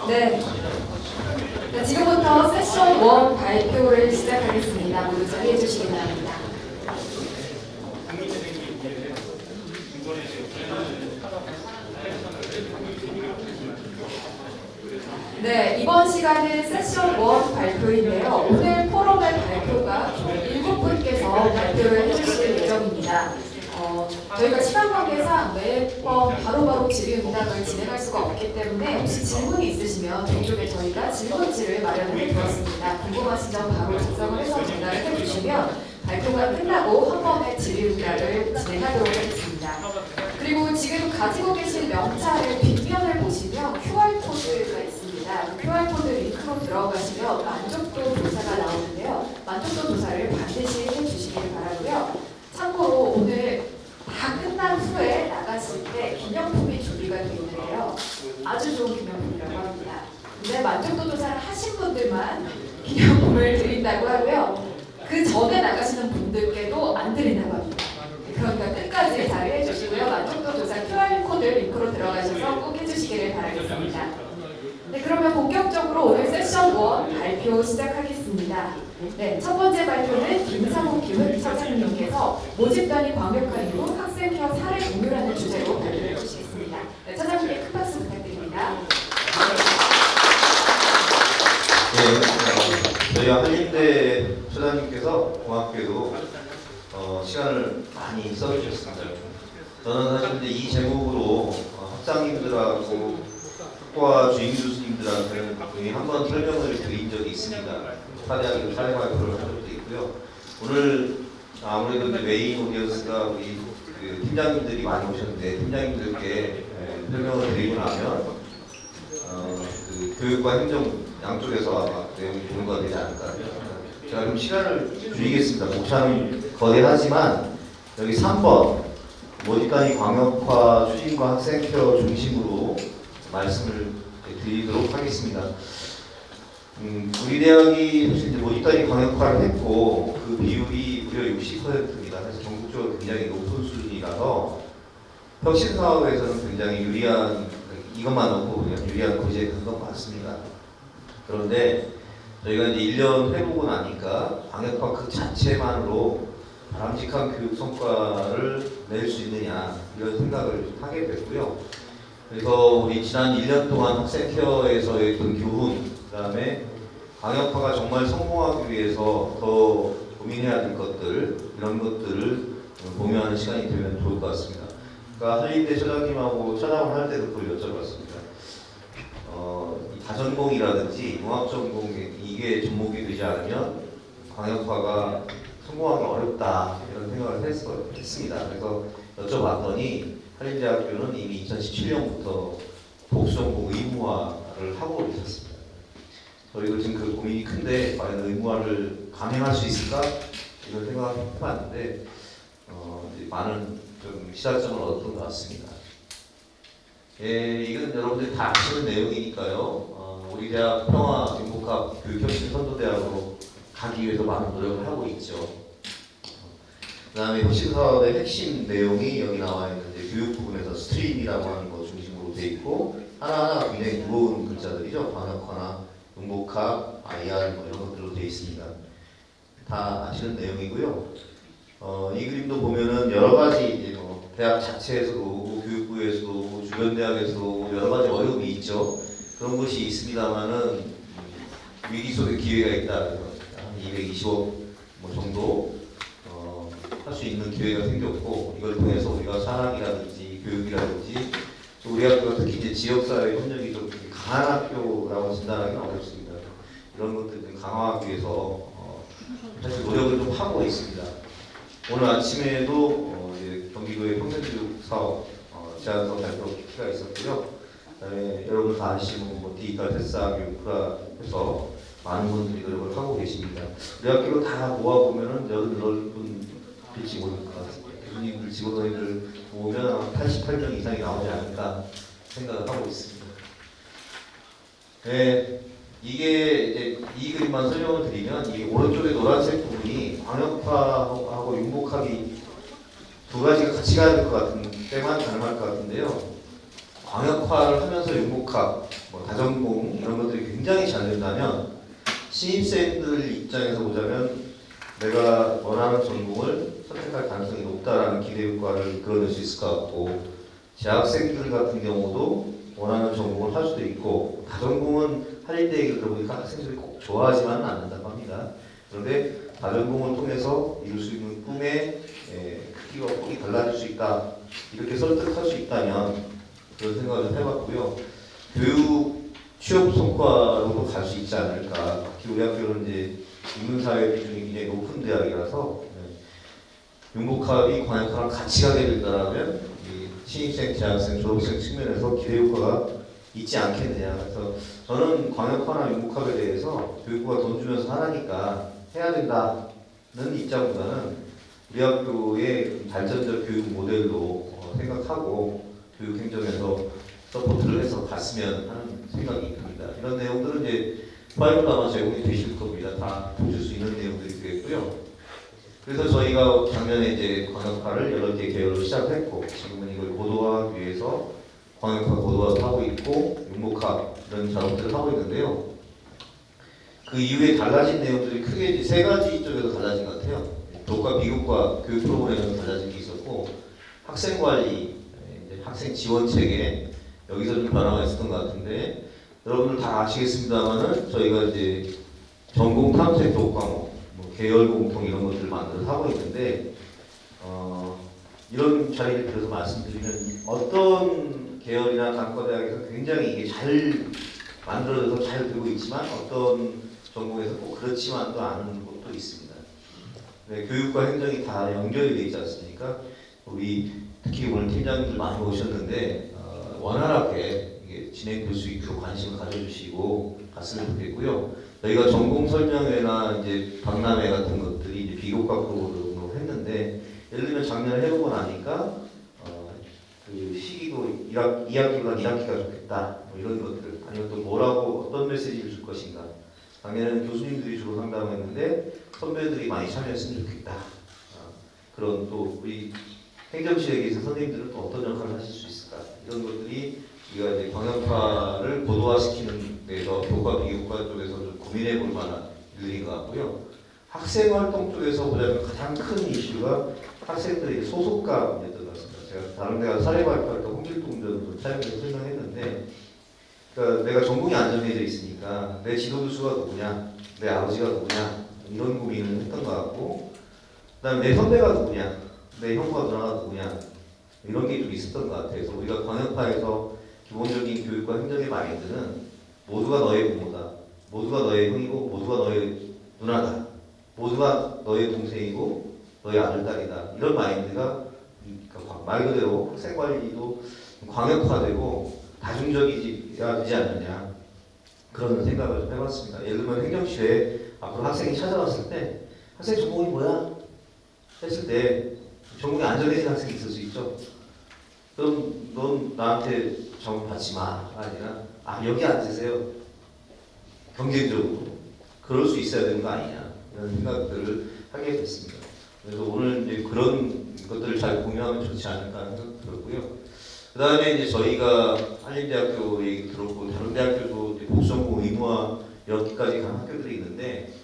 네. 네, 지금부터 세션 1 발표를 시작하겠습니다. 모두 자리해 주시기 바랍니다. 네, 이번 시간은 세션 1 발표인데요. 오늘 포럼의 발표가 총 7분께서 발표를 해주실 예정입니다. 저희가 시간 관계상 매번 바로바로 질의응답을 진행할 수가 없기 때문에 혹시 질문이 있으시면 뒤쪽에 저희가 질문지를 마련해 두었습니다. 궁금하신 점 바로 작성을 해서 전달을 해주시면 발표가 끝나고 한 번에 질의응답을 진행하도록 하겠습니다. 그리고 지금 가지고 계신 명찰의 뒷면을 보시면 QR코드가 있습니다. QR코드 링크로 들어가시면 만족도 조사가 나오는데요. 만족도 조사를 반드시 해주시길 바라고요. 참고로 오늘 다 끝난 후에 나가실 때 기념품이 준비가 되어 있는데요. 아주 좋은 기념품이라고 합니다. 근데 만족도 조사를 하신 분들만 기념품을 드린다고 하고요. 그 전에 나가시는 분들께도 안 드린다고 합니다. 그러니까 끝까지 잘 해주시고요. 만족도 조사 QR코드 링크로 들어가셔서 꼭 해주시기를 바라겠습니다. 네, 그러면 본격적으로 오늘 세션 1 발표 시작하겠습니다. 네, 첫 번째 발표는 김상욱 기획 차장님께서 모집단이 과격한 이후 학생회와 사례 공유라는 주제로 발표해 주시겠습니다. 네, 차장님께 큰 박수 부탁드립니다. 네, 저희 한림대 소장님께서 고맙게도 시간을 많이 써주셨습니다. 저는 사실 이 제목으로 학장님들하고 학과 주임 교수님들한테는 이미 한번 설명을 드린 적이 있습니다. 사례하기도 사례 발표를 한 적도 있고요. 오늘 아무래도 메인 오디언스가 우리 팀장님들이 많이 오셨는데 팀장님들께 설명을 드리고 나면 교육과 행정 양쪽에서 아마 내용이 공유가 되지 않을까. 제가 좀 시간을 줄이겠습니다. 목차는 거대하지만 여기 3번 모집단위 광역화 추진과 학생케어 중심으로 말씀을 드리도록 하겠습니다. 우리 대학이 사실 이제 모집단위 광역화를 했고 그 비율이 무려 60%입니다. 그래서 전국적으로 굉장히 높은 수준이라서 혁신 사업에서는 굉장히 유리한, 이것만 놓고 그냥 유리한 고지에 큰 건 맞습니다. 그런데 저희가 이제 1년 해보고 나니까 광역화 그 자체만으로 바람직한 교육 성과를 낼 수 있느냐 이런 생각을 하게 됐고요. 그래서 우리 지난 1년 동안 학생케어에서의 어떤 교훈, 그 다음에 광역화가 정말 성공하기 위해서 더 고민해야 될 것들, 이런 것들을 공유하는 시간이 되면 좋을 것 같습니다. 그러니까 한림대 소장님하고 촬영을 할 때도 그걸 여쭤봤습니다. 이 다전공이라든지 융합전공 이게 접목이 되지 않으면 광역화가 성공하기 어렵다 이런 생각을 했습니다. 그래서 여쭤봤더니 한림대학교는 이미 2017년부터 복수전공 의무화를 하고 있었습니다. 저희도 지금 그 고민이 큰데 과연 의무화를 감행할 수 있을까 이런 생각을 해봤는데 많은 좀 시작점을 얻었던 것 같습니다. 이건 여러분들이 다 아시는 내용이니까요. 우리 대학 평화 행복학 교육혁신 선도대학으로 가기 위해서 많은 노력을 하고 있죠. 그 다음에 혁신 사업의 핵심 내용이 여기 나와 있는데 교육 부분에서 스트림이라고 하는 것 중심으로 돼 있고 하나하나 굉장히 무거운 글자들이죠. 광역화나 응복학, IR 뭐 이런 것들로 돼 있습니다. 다 아시는 내용이고요. 이 그림도 보면은 여러 가지 이제 뭐 대학 자체에서도 교육부에서도 주변 대학에서도 여러 가지 어려움이 있죠. 그런 것이 있습니다만은 위기 속에 기회가 있다. 한 220억 뭐 정도 할 수 있는 기회가 생겼고 이걸 통해서 우리가 산학이라든지 교육이라든지 또 우리 학교가 특히 이제 지역사회 협력이 좀 강한 학교라고 진단하기는 어렵습니다. 이런 것들을 강화하기 위해서 사실 노력을 좀 하고 있습니다. 오늘 아침에도 경기도의 평생교육 사업 제안서 발표가 있었고요. 그다음에 여러분 다 아시는 뭐 디지털 테스트 교육부라 해서 많은 분들이 노력을 하고 계십니다. 우리 학교로 다 모아보면은 18분 될지 모를 것 같습니다. 교수님들, 직원들 모으면 88명 이상이 나오지 않을까 생각을 하고 있습니다. 네, 이게 이제 이 그림만 설명을 드리면 이 오른쪽에 노란색 부분이 광역화하고 융복학이 두 가지가 같이 가야 될 것 같은 때만 가능할 것 같은데요. 광역화를 하면서 융복합, 다전공 이런 것들이 굉장히 잘 된다면 신입생들 입장에서 보자면 내가 원하는 전공을 선택할 가능성이 높다라는 기대 효과를 이끌어낼 수 있을 것 같고, 재학생들 같은 경우도 원하는 전공을 할 수도 있고, 다전공은 할인대 얘기를 들어보니까 학생들이 꼭 좋아하지만은 않는다고 합니다. 그런데 다전공을 통해서 이룰 수 있는 꿈의 크기와 폭이 달라질 수 있다, 이렇게 설득할 수 있다면 그런 생각을 해봤고요. 교육 취업 성과로도 갈 수 있지 않을까. 특히 우리 학교는 이제 인문사회 비중이 굉장히 높은 대학이라서 융복합이 광역화랑 같이 가게 된다면 신입생, 재학생, 졸업생 측면에서 기대 효과가 있지 않겠느냐. 그래서 저는 광역화나 융복합에 대해서 교육부가 돈 주면서 하라니까 해야 된다는 입장보다는 우리 학교의 발전적 교육 모델로 생각하고 교육 행정에서 서포트를 해서 갔으면 하는 생각이 듭니다. 이런 내용들은 이제 파일로 아마 제공이 되실 겁니다. 다 보실 수 있는 내용들이 되겠고요. 그래서 저희가 작년에 이제 광역화를 8개 계열로 시작했고, 지금은 이걸 고도화하기 위해서 광역화 고도화도 하고 있고, 융복합 이런 작업들을 하고 있는데요. 그 이후에 달라진 내용들이 크게 이제 3가지 쪽에서 달라진 것 같아요. 교과 비교과 교육 프로그램에서 달라진 게 있었고, 학생 관리, 이제 학생 지원 체계 여기서 좀 변화가 있었던 것 같은데, 여러분들 다 아시겠습니다만은 저희가 이제 전공 탐색 교과목, 계열 공통 이런 것들을 만들어서 하고 있는데, 이런 자리를 빌어서 말씀드리면 어떤 계열이나 단과대학에서 굉장히 이게 잘 만들어져서 잘 되고 있지만 어떤 전공에서 꼭 그렇지만도 않은 곳도 있습니다. 네, 교육과 행정이 다 연결이 되어 있지 않습니까? 우리 특히 오늘 팀장님들 많이 오셨는데 원활하게 이게 진행될 수 있도록 관심을 가져주시고 갔으면 좋겠고요. 저희가 전공 설명회나 이제 박람회 같은 것들이 이제 비교과 프로그램으로 했는데, 예를 들면 작년에 해보고 나니까 그 시기도 2학기보다 1학기가 좋겠다, 이런 것들, 아니면 또 뭐라고 어떤 메시지를 줄 것인가. 작년에는 교수님들이 주로 상담했는데 선배들이 많이 참여했으면 좋겠다. 그런 또 우리 행정실에 계신 선생님들은 또 어떤 역할을 하실 수 있을까? 이런 것들이 우리가 이제 광역화를 고도화시키는 데서 교과 비교과 쪽에서 좀 고민해 볼 만한 일인 것 같고요. 학생 활동 쪽에서 보자면 가장 큰 이슈가 학생들의 소속감 문제였던 것 같습니다. 제가 다른 데가 사례 발표할 때 홍길동전도 촬영해서 설명했는데, 그러니까 내가 전공이 안 정해져 있으니까 내 지도 교수가 누구냐, 내 아버지가 누구냐, 이런 고민을 했던 것 같고, 그다음에 내 선배가 누구냐, 내 형과 누나가 누구냐, 이런 게 좀 있었던 것 같아요. 그래서 우리가 광역화에서 기본적인 교육과 행정의 마인드는 모두가 너의 부모다, 모두가 너의 형이고 모두가 너의 누나다, 모두가 너의 동생이고 너의 아들, 딸이다, 이런 마인드가 말 그대로 학생 관리도 광역화되고 다중적이어야 되지 않느냐, 그런 생각을 좀 해봤습니다. 예를 들면 행정실에 앞으로 학생이 찾아왔을 때 학생 전공이 뭐야? 했을 때 전공이 안 정해진 학생이 있을 수 있죠. 그럼 넌 나한테 전공 받지 마, 아니라 여기 앉으세요. 경쟁적으로 그럴 수 있어야 되는 거 아니냐, 이런 생각들을 하게 됐습니다. 그래서 오늘 이제 그런 것들을 잘 공유하면 좋지 않을까 하는 생각 들었고요. 그 다음에 이제 저희가 한림대학교 얘기 들었고, 다른 대학교도 이제 복수전공 의무화 여기까지 간 학교들이 있는데,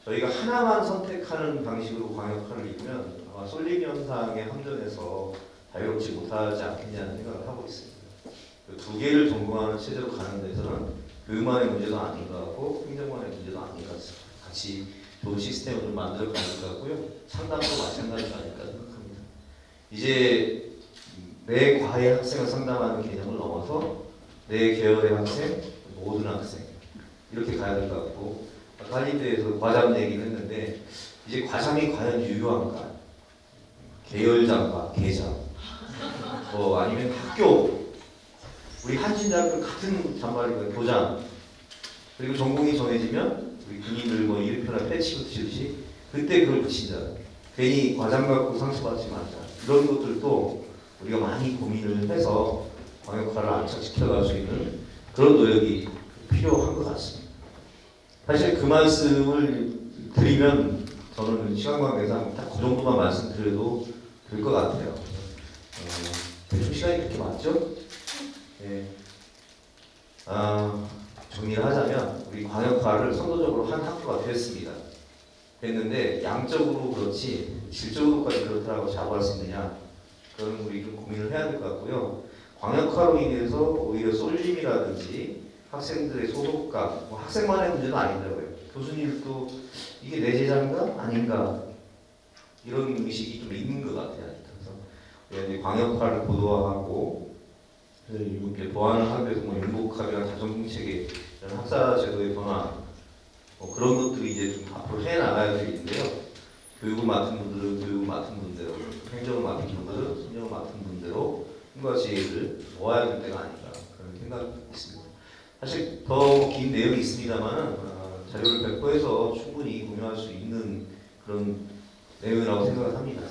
저희가 하나만 선택하는 방식으로 광역화를 이루면 아마 쏠림 현상에 함정해서 자유롭지 못하지 않겠냐는 생각을 하고 있습니다. 두 개를 전공하는 체제로 가는 데서는 교육만의 문제도 아닌 것 같고 행정만의 문제도 아닌 것 같습니다. 같이 좋은 시스템을 좀 만들어 가는 것 같고요. 상담도 마찬가지가 아닐까 생각합니다. 이제 내 과의 학생을 상담하는 개념을 넘어서 내 계열의 학생, 모든 학생 이렇게 가야 될 것 같고, 아까 한림대에서 과잠 얘기를 했는데 이제 과잠이 과연 유효한가? 계열장과 계장, 아니면 학교, 우리 한신대학교 같은 잔말이가 교장, 그리고 전공이 정해지면 우리 군인들 이름표나 패치 붙이듯이 그때 그걸 붙인다. 괜히 과장 갖고 상처받지 말자. 이런 것들도 우리가 많이 고민을 해서 광역화를 안착시켜갈 수 있는 그런 노력이 필요한 것 같습니다. 사실 그 말씀을 드리면 저는 시간 관계상 딱 그 정도만 말씀드려도 될 것 같아요. 대충 시간이 그렇게 맞죠? 예. 정리를 하자면 우리 광역화를 선도적으로 한 학교가 됐습니다. 됐는데 양적으로 그렇지 질적으로까지 그렇다고 자부할 수 있느냐? 그건 우리 좀 고민을 해야 될 것 같고요. 광역화로 인해서 오히려 쏠림이라든지 학생들의 소속감, 뭐 학생만의 문제는 아니더라고요. 교수님도 이게 내 제자인가 아닌가 이런 의식이 좀 있는 것 같아요. 그래서 이제 광역화를 고도화하고 이렇게 보완을 하기 위해서 뭐 융복합이나 다정공책의 이런 학사 제도의 변화 뭐 그런 것들이 이제 좀 앞으로 해 나가야 되는데요. 교육을 맡은 분들은 교육을 맡은 분대로, 행정을 맡은 분들은 행정을 맡은 분대로 힘과 지혜를 모아야 될 때가 아닌가 그런 생각이 있습니다. 사실 더 긴 내용이 있습니다만 자료를 배포해서 충분히 공유할 수 있는 그런 내용이라고 생각을 합니다.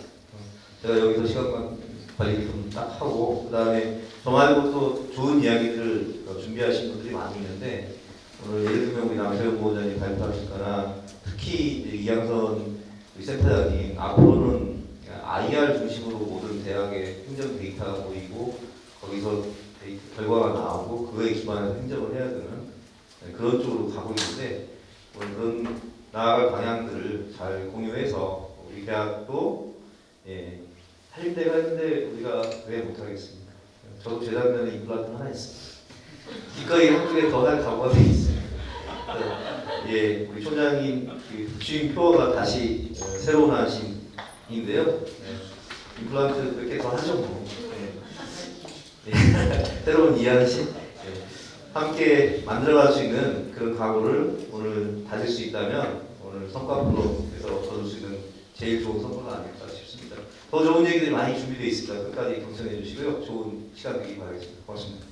제가 여기서 시간 관리 좀 딱 하고 그 다음에 저 말고 또 좋은 이야기들 준비하신 분들이 많이 있는데 오늘 예를 들면 우리 남세훈 보호자님 발표하실 거나 특히 이제 이양선 우리 센터장님 앞으로는 IR 중심으로 모든 대학의 행정 데이터가 보이고 거기서 데이터 결과가 나오고 그거에 기반해서 행정을 해야 되는 그런 쪽으로 가고 있는데 오늘 그런 나아갈 방향들을 잘 공유해서 우리 대학도 할 때가 했는데 우리가 왜 못하겠습니다. 저도 재작년에 임플란트 하나 있습니다. 기꺼이 한쪽에 더 할 각오가 돼 있습니다. 우리 총장님 주임 표어가 다시 새로운 하신인데요. 임플란트 몇 개 더 하죠 뭐. 새로운 이한신 함께 만들어갈 수 있는 그런 각오를 오늘 다질 수 있다면 오늘 성과 프로에서 얻을 수 있는 제일 좋은 성과가 아닐까 싶습니다. 더 좋은 얘기들이 많이 준비되어 있습니다. 끝까지 경청해 주시고요. 좋은 시간 되길 바라겠습니다. 고맙습니다.